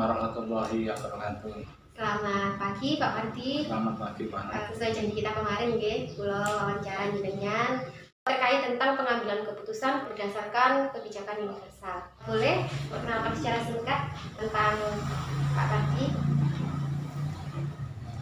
warahmatullahi wabarakatuh. Selamat pagi Pak Pardi. Selamat pagi Pak. Sesuai janji kita kemarin nggih, kula wawancara jenengan terkait tentang pengambilan keputusan berdasarkan kebijakan universal. Boleh perkenalkan secara singkat tentang Pak Pardi?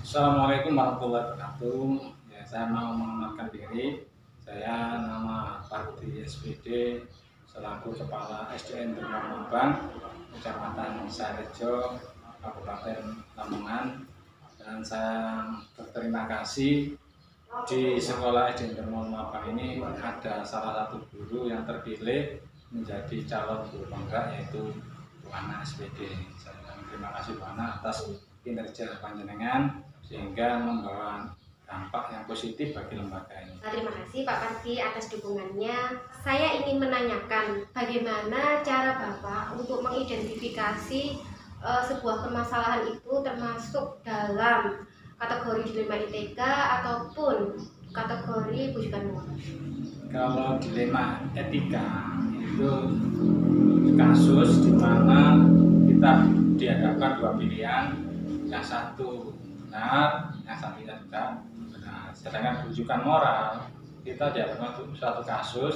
Assalamualaikum warahmatullahi wabarakatuh. Ya, saya mau mengenalkan diri. Saya nama Pardi SPD selaku Kepala SDN Termabang, Kecamatan Sarejo, Kabupaten Lamongan, dan saya berterima kasih di sekolah SDN Termabang ini ada salah satu guru yang terpilih menjadi calon guru bangga, yaitu Bu Ana SPD. Saya terima kasih Bu Ana atas kinerja panjenengan sehingga membawa dampak yang positif bagi lembaga ini. Terima kasih Pak Pardi atas dukungannya. Saya ingin menanyakan bagaimana cara Bapak untuk mengidentifikasi sebuah permasalahan itu termasuk dalam kategori dilema ITK ataupun kategori bujukan moral. Kalau dilema etika itu kasus di mana kita dihadapkan dua pilihan, yang satu benar, yang satunya tidak benar. Sedangkan rujukan moral kita dihadapkan suatu kasus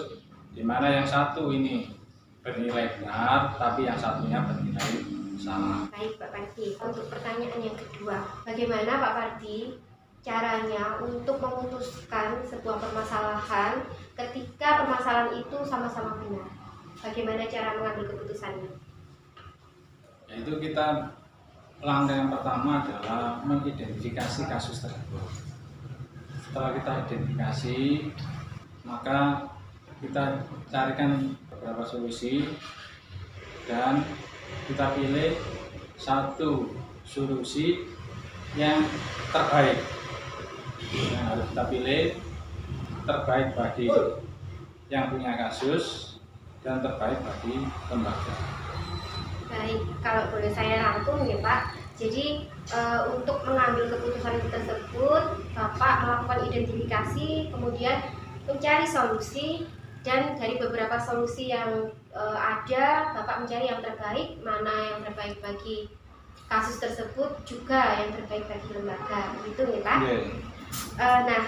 di mana yang satu ini bernilai benar, tapi yang satunya bernilai salah. Baik Pak Pardi, untuk pertanyaan yang kedua, bagaimana Pak Pardi caranya untuk memutuskan sebuah permasalahan ketika permasalahan itu sama-sama benar? Bagaimana cara mengambil keputusannya? Yaitu kita langkah yang pertama adalah mengidentifikasi kasus tersebut. Setelah kita identifikasi, maka kita carikan beberapa solusi dan kita pilih satu solusi yang terbaik. Yang harus kita pilih terbaik bagi yang punya kasus dan terbaik bagi lembaga. Baik, kalau boleh saya rangkum ya Pak. Jadi untuk mengambil keputusan tersebut, Bapak melakukan identifikasi, kemudian mencari solusi, dan dari beberapa solusi yang ada, Bapak mencari yang terbaik, mana yang terbaik bagi kasus tersebut, juga yang terbaik bagi lembaga, begitu ya Pak? Yeah. Nah,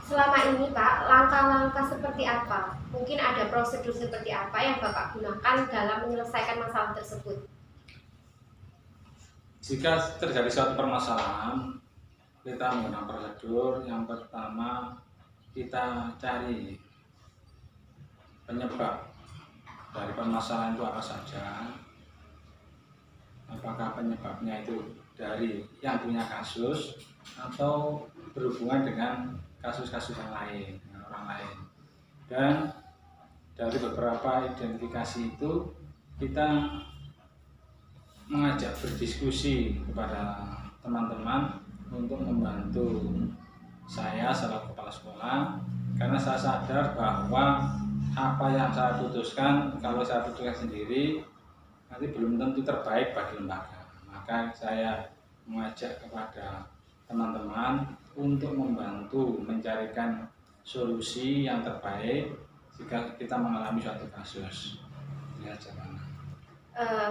selama ini Pak, langkah-langkah seperti apa? Mungkin ada prosedur seperti apa yang Bapak gunakan dalam menyelesaikan masalah tersebut? Jika terjadi suatu permasalahan, kita menggunakan prosedur. Yang pertama, kita cari penyebab dari permasalahan itu apa saja. Apakah penyebabnya itu dari yang punya kasus atau berhubungan dengan kasus-kasus yang lain, dengan orang lain. Dan dari beberapa identifikasi itu kita mengajak berdiskusi kepada teman-teman untuk membantu saya selaku kepala sekolah, karena saya sadar bahwa apa yang saya putuskan, kalau saya putuskan sendiri nanti belum tentu terbaik bagi lembaga. Maka saya mengajak kepada teman-teman untuk membantu mencarikan solusi yang terbaik jika kita mengalami suatu kasus. Ya, jangan.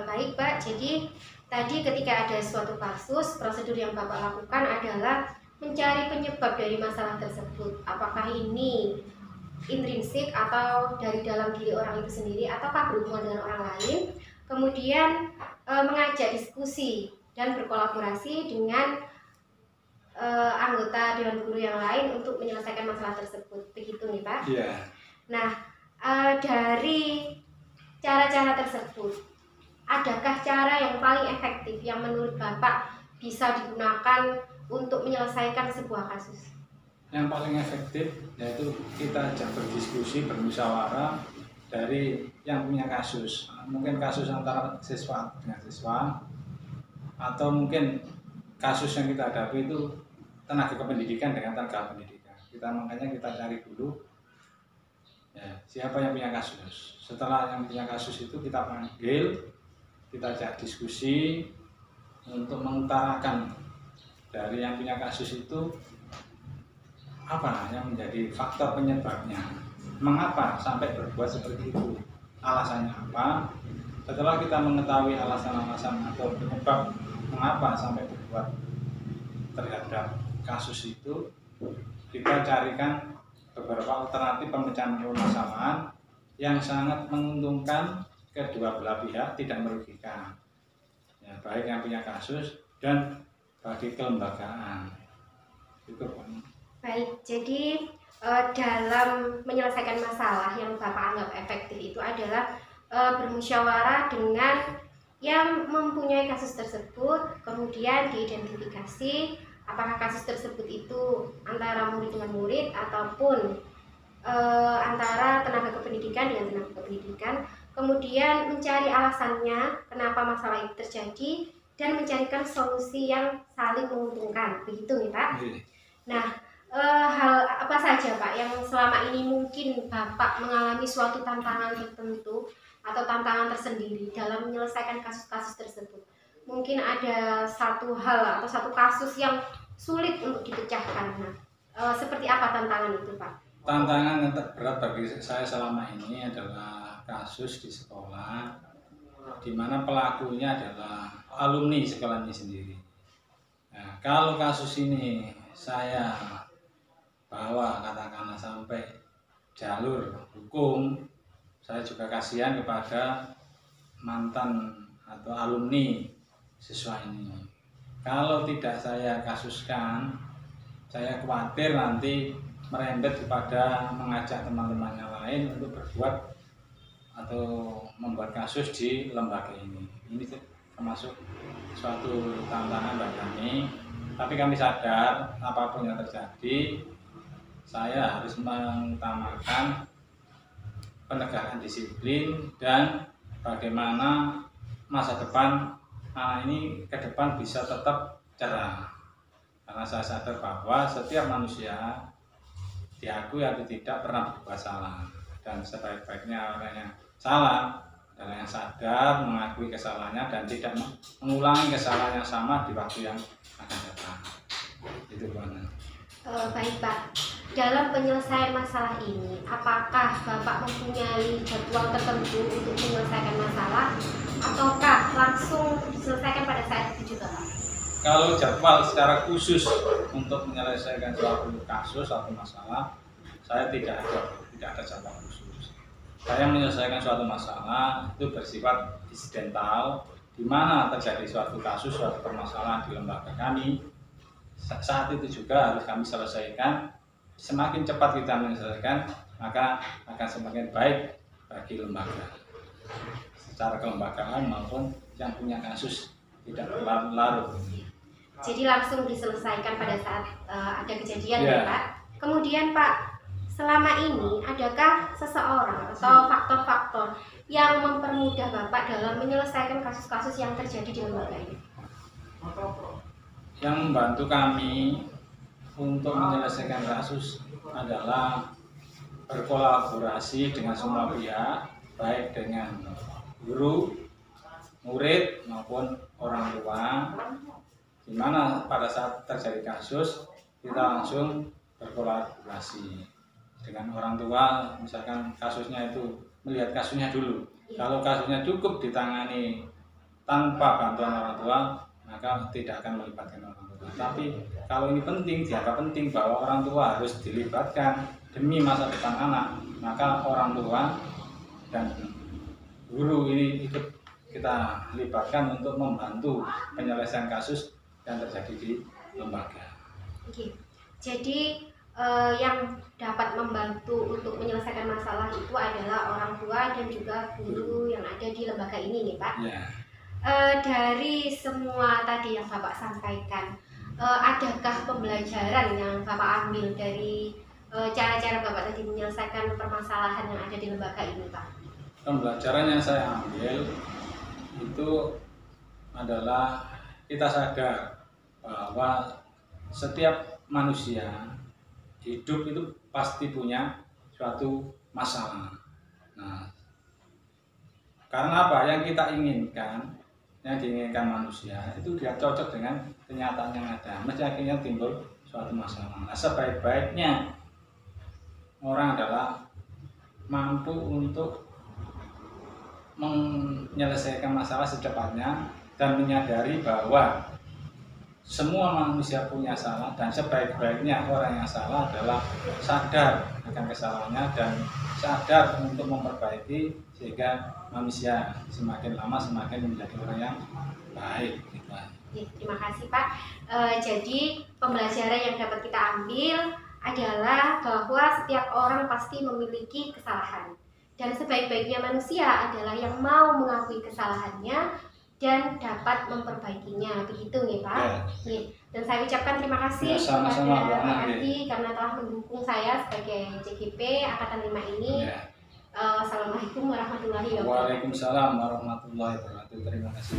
Baik Pak, jadi tadi ketika ada suatu kasus, prosedur yang Bapak lakukan adalah mencari penyebab dari masalah tersebut. Apakah ini intrinsik atau dari dalam diri orang itu sendiri, ataukah berhubungan dengan orang lain. Kemudian mengajak diskusi dan berkolaborasi dengan anggota Dewan Guru yang lain untuk menyelesaikan masalah tersebut. Begitu nih Pak? Iya. Nah, dari cara-cara tersebut, adakah cara yang paling efektif yang menurut Bapak bisa digunakan untuk menyelesaikan sebuah kasus? Yang paling efektif yaitu kita ajak berdiskusi, bermusyawarah dari yang punya kasus. Mungkin kasus antara siswa dengan siswa, atau mungkin kasus yang kita hadapi itu tenaga kependidikan dengan tenaga pendidikan. Makanya kita cari dulu ya, siapa yang punya kasus. Setelah yang punya kasus itu kita panggil, kita ajak diskusi untuk mengutarakan dari yang punya kasus itu apa yang menjadi faktor penyebabnya, mengapa sampai berbuat seperti itu, alasannya apa, Setelah kita mengetahui alasan-alasan atau penyebab mengapa sampai berbuat terhadap kasus itu, kita carikan beberapa alternatif pemecahan permasalahan yang sangat menguntungkan kedua belah pihak, tidak merugikan, ya, baik yang punya kasus dan bagi kelembagaan. Itu. Baik, jadi dalam menyelesaikan masalah yang Bapak anggap efektif itu adalah bermusyawarah dengan yang mempunyai kasus tersebut, kemudian diidentifikasi apakah kasus tersebut itu antara murid dengan murid ataupun antara tenaga kependidikan dengan tenaga kependidikan, kemudian mencari alasannya kenapa masalah itu terjadi dan mencarikan solusi yang saling menguntungkan, begitu nih Pak. Nah, hal apa saja Pak yang selama ini mungkin Bapak mengalami suatu tantangan tertentu atau tantangan tersendiri dalam menyelesaikan kasus-kasus tersebut? Mungkin ada satu hal atau satu kasus yang sulit untuk dipecahkan. Nah, seperti apa tantangan itu Pak? Tantangan yang terberat bagi saya selama ini adalah kasus di sekolah, di mana pelakunya adalah alumni sekolah ini sendiri. Nah, kalau kasus ini saya bawa katakanlah sampai jalur hukum, saya juga kasihan kepada mantan atau alumni siswa ini. Kalau tidak saya kasuskan, saya khawatir nanti merembet kepada mengajak teman-temannya lain untuk berbuat atau membuat kasus di lembaga ini. Ini termasuk suatu tantangan bagi kami. Tapi kami sadar apapun yang terjadi, saya harus mengutamakan penegakan disiplin dan bagaimana masa depan anak ini ke depan bisa tetap cerah. Karena saya sadar bahwa setiap manusia diakui atau tidak pernah berbuat salah, dan sebaik-baiknya orang yang salah adalah yang sadar mengakui kesalahannya dan tidak mengulangi kesalahan yang sama di waktu yang akan datang. Itu Bu Ana. Baik Pak, dalam penyelesaian masalah ini, apakah Bapak mempunyai jadwal tertentu untuk menyelesaikan masalah, ataukah langsung diselesaikan pada saat itu juga Pak? Kalau jadwal secara khusus untuk menyelesaikan suatu kasus atau masalah, saya tidak ada jadwal khusus. Saya menyelesaikan suatu masalah itu bersifat insidental, di mana terjadi suatu kasus, suatu permasalahan di lembaga kami. Saat itu juga harus kami selesaikan. Semakin cepat kita menyelesaikan, maka akan semakin baik bagi lembaga secara kelembagaan maupun yang punya kasus tidak berlarut-larut. Jadi langsung diselesaikan pada saat ada kejadian ya Pak. Kemudian Pak, selama ini adakah seseorang atau faktor-faktor yang mempermudah Bapak dalam menyelesaikan kasus-kasus yang terjadi di lembaga ini? Yang membantu kami untuk menyelesaikan kasus adalah berkolaborasi dengan semua pihak, baik dengan guru, murid maupun orang tua, di mana pada saat terjadi kasus kita langsung berkolaborasi dengan orang tua. Misalkan kasusnya itu melihat kasusnya dulu, kalau kasusnya cukup ditangani tanpa bantuan orang tua, maka tidak akan melibatkan orang tua. Tapi kalau ini penting, dianggap penting bahwa orang tua harus dilibatkan demi masa depan anak, maka orang tua dan guru ini ikut kita libatkan untuk membantu penyelesaian kasus yang terjadi di lembaga. Oke. Jadi yang dapat membantu untuk menyelesaikan masalah itu adalah orang tua dan juga guru yang ada di lembaga ini nih Pak. Ya. Dari semua tadi yang Bapak sampaikan, adakah pembelajaran yang Bapak ambil dari cara-cara Bapak tadi menyelesaikan permasalahan yang ada di lembaga ini Pak? Pembelajaran yang saya ambil itu adalah kita sadar bahwa setiap manusia hidup itu pasti punya suatu masalah. Nah, karena apa? Yang kita inginkan, yang diinginkan manusia itu tidak cocok dengan kenyataan yang ada. Mesti akhirnya timbul suatu masalah. Nah, sebaik-baiknya orang adalah mampu untuk menyelesaikan masalah secepatnya dan menyadari bahwa semua manusia punya salah, dan sebaik-baiknya orang yang salah adalah sadar akan kesalahannya dan sadar untuk memperbaiki, sehingga manusia semakin lama semakin menjadi orang yang baik. Terima kasih Pak. Jadi pembelajaran yang dapat kita ambil adalah bahwa setiap orang pasti memiliki kesalahan, dan sebaik-baiknya manusia adalah yang mau mengakui kesalahannya dan dapat memperbaikinya. Begitu nih Pak. Ya. Dan saya ucapkan terima kasih kepada Pak Andi karena telah mendukung saya sebagai CGP Angkatan 5 ini. Ya. Assalamualaikum warahmatullahi wabarakatuh. Waalaikumsalam warahmatullahi wabarakatuh. Terima kasih.